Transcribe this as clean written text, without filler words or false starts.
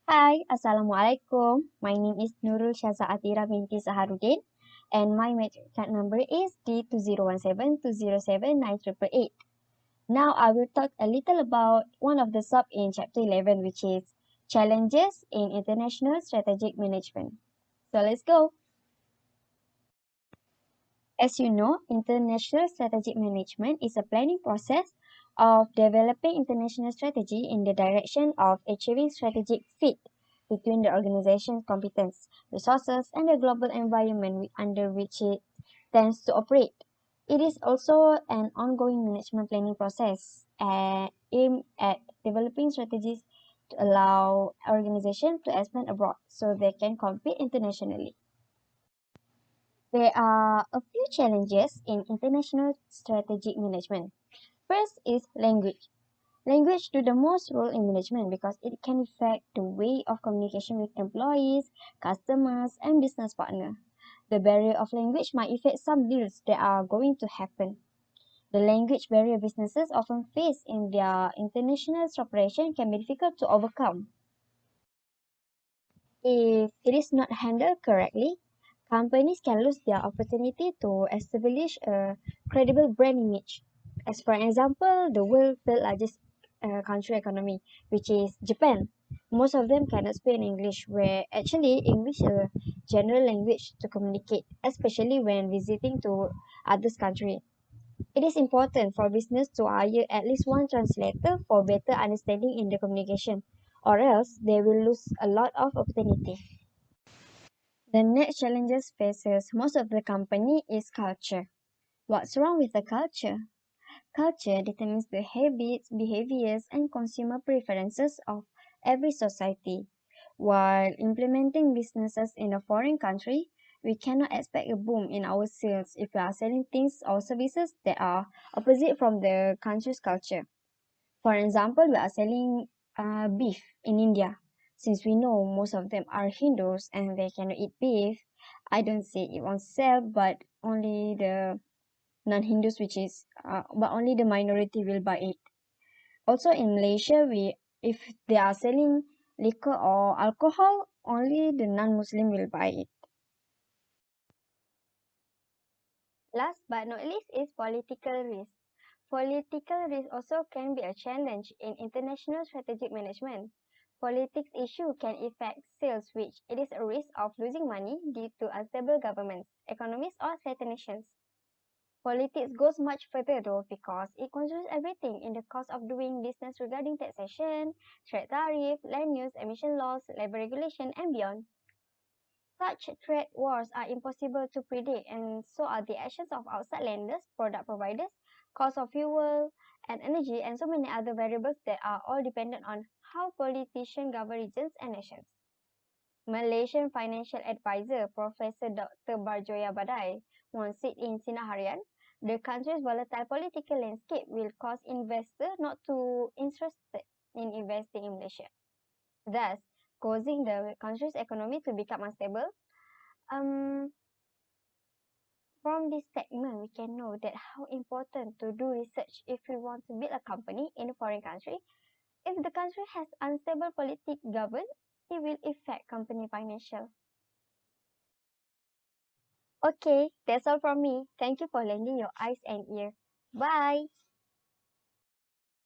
Hi, Assalamualaikum. My name is Nurul Syaza Atira binti Saharuddin, and my matric card number is D2017207988. Now I will talk a little about one of the sub in Chapter 11, which is Challenges in International Strategic Management. So let's go. As you know, international strategic management is a planning process of developing international strategy in the direction of achieving strategic fit between the organization's competence, resources, and the global environment under which it tends to operate. It is also an ongoing management planning process aimed at developing strategies to allow organizations to expand abroad so they can compete internationally. There are a few challenges in international strategic management. First is language. Language do the most role in management because it can affect the way of communication with employees, customers, and business partners. The barrier of language might affect some deals that are going to happen. The language barrier businesses often face in their international operation can be difficult to overcome. If it is not handled correctly, companies can lose their opportunity to establish a credible brand image. As for example, the world's third largest country economy, which is Japan. Most of them cannot speak in English, where actually English is a general language to communicate, especially when visiting to others country. It is important for business to hire at least one translator for better understanding in the communication, or else they will lose a lot of opportunity. The next challenges faces most of the company is culture. What's wrong with the culture? Culture determines the habits, behaviors, and consumer preferences of every society. While implementing businesses in a foreign country, we cannot expect a boom in our sales if we are selling things or services that are opposite from the country's culture. For example, we are selling beef in India. Since we know most of them are Hindus and they cannot eat beef, I don't say it won't sell, but only the non-Hindus, but only the minority will buy it. Also in Malaysia, if they are selling liquor or alcohol, only the non-Muslim will buy it. Last but not least is political risk. Political risk also can be a challenge in international strategic management. Politics issue can affect sales, which it is a risk of losing money due to unstable governments, economies, or certain nations. Politics goes much further though because it controls everything in the cost of doing business regarding taxation, trade tariff, land use, emission laws, labor regulation, and beyond. Such trade wars are impossible to predict, and so are the actions of outside lenders, product providers, cost of fuel and energy, and so many other variables that are all dependent on how politicians govern regions and nations. Malaysian financial advisor Professor Dr. Barjoya Badai once said in Sinar Harian, the country's volatile political landscape will cause investors not to interested in investing in Malaysia, thus causing the country's economy to become unstable. Um, from this statement, we can know that how important to do research if we want to build a company in a foreign country. If the country has unstable politics governed, it will affect company financial. Okay, that's all from me. Thank you for lending your eyes and ear. Bye.